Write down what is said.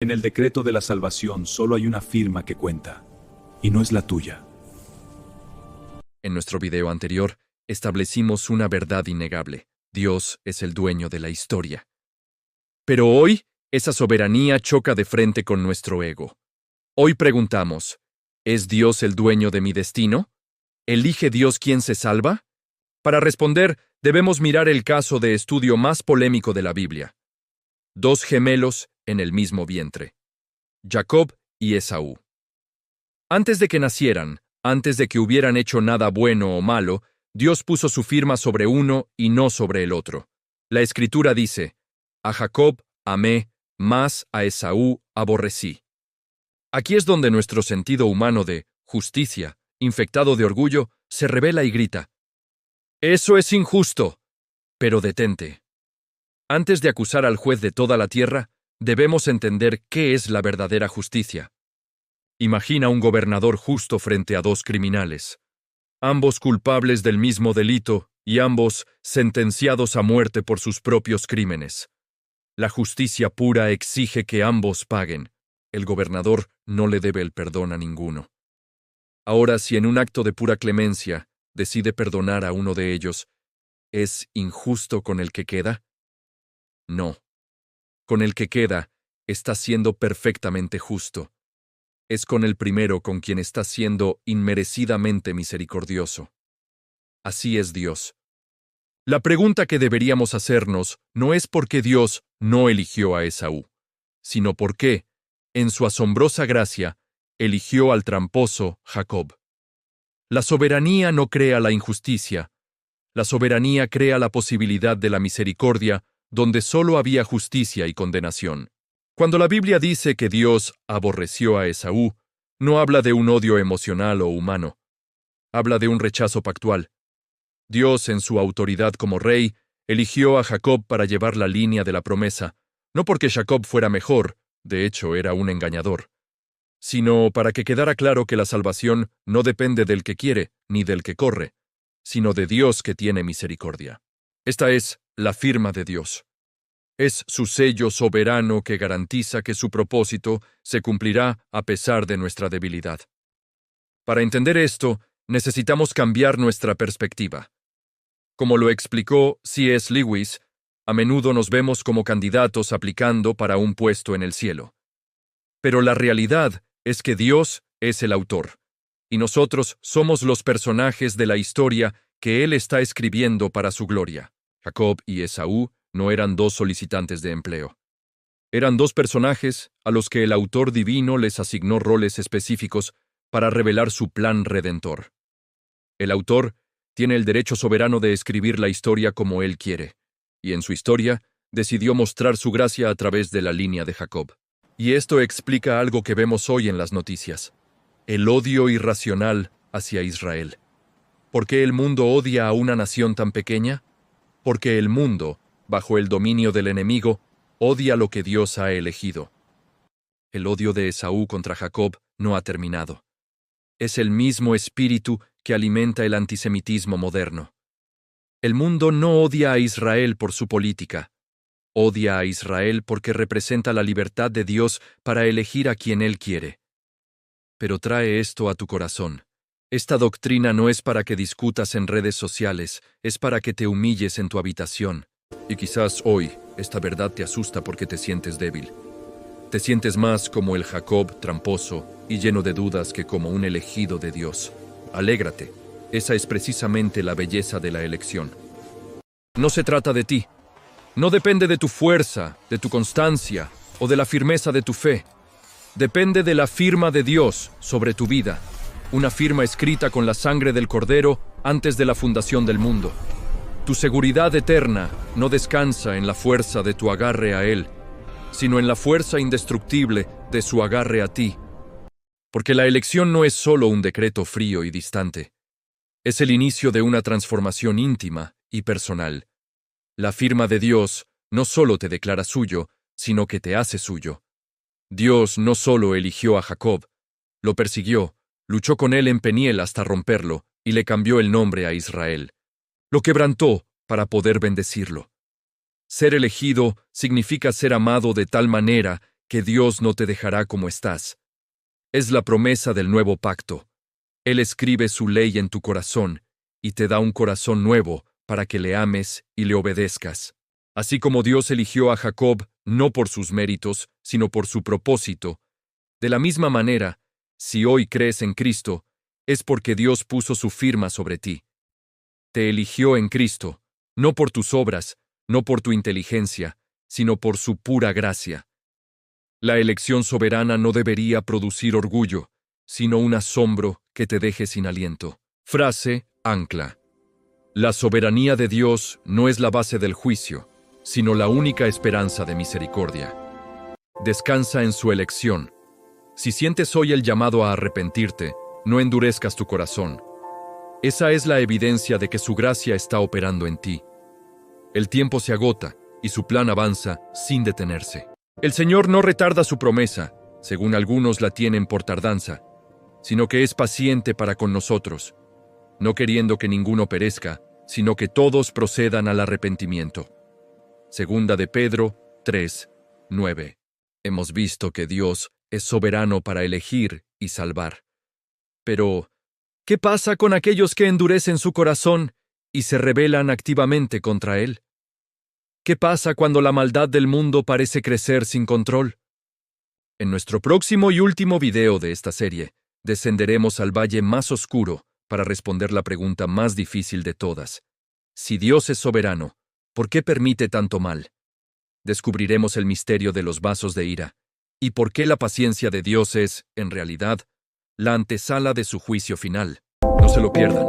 En el decreto de la salvación solo hay una firma que cuenta, y no es la tuya. En nuestro video anterior, establecimos una verdad innegable. Dios es el dueño de la historia. Pero hoy, esa soberanía choca de frente con nuestro ego. Hoy preguntamos, ¿es Dios el dueño de mi destino? ¿Elige Dios quién se salva? Para responder, debemos mirar el caso de estudio más polémico de la Biblia. Dos gemelos en el mismo vientre. Jacob y Esaú. Antes de que nacieran, antes de que hubieran hecho nada bueno o malo, Dios puso su firma sobre uno y no sobre el otro. La Escritura dice, a Jacob amé, mas a Esaú aborrecí. Aquí es donde nuestro sentido humano de justicia, infectado de orgullo, se revela y grita, «Eso es injusto». Pero detente. Antes de acusar al juez de toda la tierra, debemos entender qué es la verdadera justicia. Imagina un gobernador justo frente a dos criminales, ambos culpables del mismo delito y ambos sentenciados a muerte por sus propios crímenes. La justicia pura exige que ambos paguen. El gobernador no le debe el perdón a ninguno. Ahora, si en un acto de pura clemencia decide perdonar a uno de ellos, ¿es injusto con el que queda? No. Con el que queda, está siendo perfectamente justo. Es con el primero con quien está siendo inmerecidamente misericordioso. Así es Dios. La pregunta que deberíamos hacernos no es por qué Dios no eligió a Esaú, sino por qué, en su asombrosa gracia, eligió al tramposo Jacob. La soberanía no crea la injusticia. La soberanía crea la posibilidad de la misericordia donde solo había justicia y condenación. Cuando la Biblia dice que Dios aborreció a Esaú, no habla de un odio emocional o humano. Habla de un rechazo pactual. Dios, en su autoridad como rey, eligió a Jacob para llevar la línea de la promesa, no porque Jacob fuera mejor, de hecho era un engañador, sino para que quedara claro que la salvación no depende del que quiere ni del que corre, sino de Dios que tiene misericordia. Esta es la firma de Dios. Es su sello soberano que garantiza que su propósito se cumplirá a pesar de nuestra debilidad. Para entender esto, necesitamos cambiar nuestra perspectiva. Como lo explicó C.S. Lewis, a menudo nos vemos como candidatos aplicando para un puesto en el cielo. Pero la realidad es que Dios es el autor, y nosotros somos los personajes de la historia que Él está escribiendo para su gloria. Jacob y Esaú no eran dos solicitantes de empleo. Eran dos personajes a los que el autor divino les asignó roles específicos para revelar su plan redentor. El autor tiene el derecho soberano de escribir la historia como él quiere, y en su historia decidió mostrar su gracia a través de la línea de Jacob. Y esto explica algo que vemos hoy en las noticias: el odio irracional hacia Israel. ¿Por qué el mundo odia a una nación tan pequeña? Porque el mundo, bajo el dominio del enemigo, odia lo que Dios ha elegido. El odio de Esaú contra Jacob no ha terminado. Es el mismo espíritu que alimenta el antisemitismo moderno. El mundo no odia a Israel por su política. Odia a Israel porque representa la libertad de Dios para elegir a quien Él quiere. Pero trae esto a tu corazón. Esta doctrina no es para que discutas en redes sociales, es para que te humilles en tu habitación. Y quizás hoy esta verdad te asusta porque te sientes débil. Te sientes más como el Jacob tramposo y lleno de dudas que como un elegido de Dios. Alégrate. Esa es precisamente la belleza de la elección. No se trata de ti. No depende de tu fuerza, de tu constancia o de la firmeza de tu fe. Depende de la firma de Dios sobre tu vida. Una firma escrita con la sangre del Cordero antes de la fundación del mundo. Tu seguridad eterna no descansa en la fuerza de tu agarre a Él, sino en la fuerza indestructible de su agarre a ti. Porque la elección no es solo un decreto frío y distante. Es el inicio de una transformación íntima y personal. La firma de Dios no solo te declara suyo, sino que te hace suyo. Dios no solo eligió a Jacob, lo persiguió, luchó con él en Peniel hasta romperlo y le cambió el nombre a Israel. Lo quebrantó para poder bendecirlo. Ser elegido significa ser amado de tal manera que Dios no te dejará como estás. Es la promesa del nuevo pacto. Él escribe su ley en tu corazón y te da un corazón nuevo para que le ames y le obedezcas. Así como Dios eligió a Jacob no por sus méritos, sino por su propósito, de la misma manera, si hoy crees en Cristo, es porque Dios puso su firma sobre ti. Te eligió en Cristo, no por tus obras, no por tu inteligencia, sino por su pura gracia. La elección soberana no debería producir orgullo, sino un asombro que te deje sin aliento. Frase ancla. La soberanía de Dios no es la base del juicio, sino la única esperanza de misericordia. Descansa en su elección. Si sientes hoy el llamado a arrepentirte, no endurezcas tu corazón. Esa es la evidencia de que su gracia está operando en ti. El tiempo se agota y su plan avanza sin detenerse. El Señor no retarda su promesa, según algunos la tienen por tardanza, sino que es paciente para con nosotros, no queriendo que ninguno perezca, sino que todos procedan al arrepentimiento. Segunda de Pedro 3:9. Hemos visto que Dios es soberano para elegir y salvar. Pero, ¿qué pasa con aquellos que endurecen su corazón y se rebelan activamente contra Él? ¿Qué pasa cuando la maldad del mundo parece crecer sin control? En nuestro próximo y último video de esta serie, descenderemos al valle más oscuro para responder la pregunta más difícil de todas. Si Dios es soberano, ¿por qué permite tanto mal? Descubriremos el misterio de los vasos de ira y por qué la paciencia de Dios es, en realidad, la antesala de su juicio final. No se lo pierdan.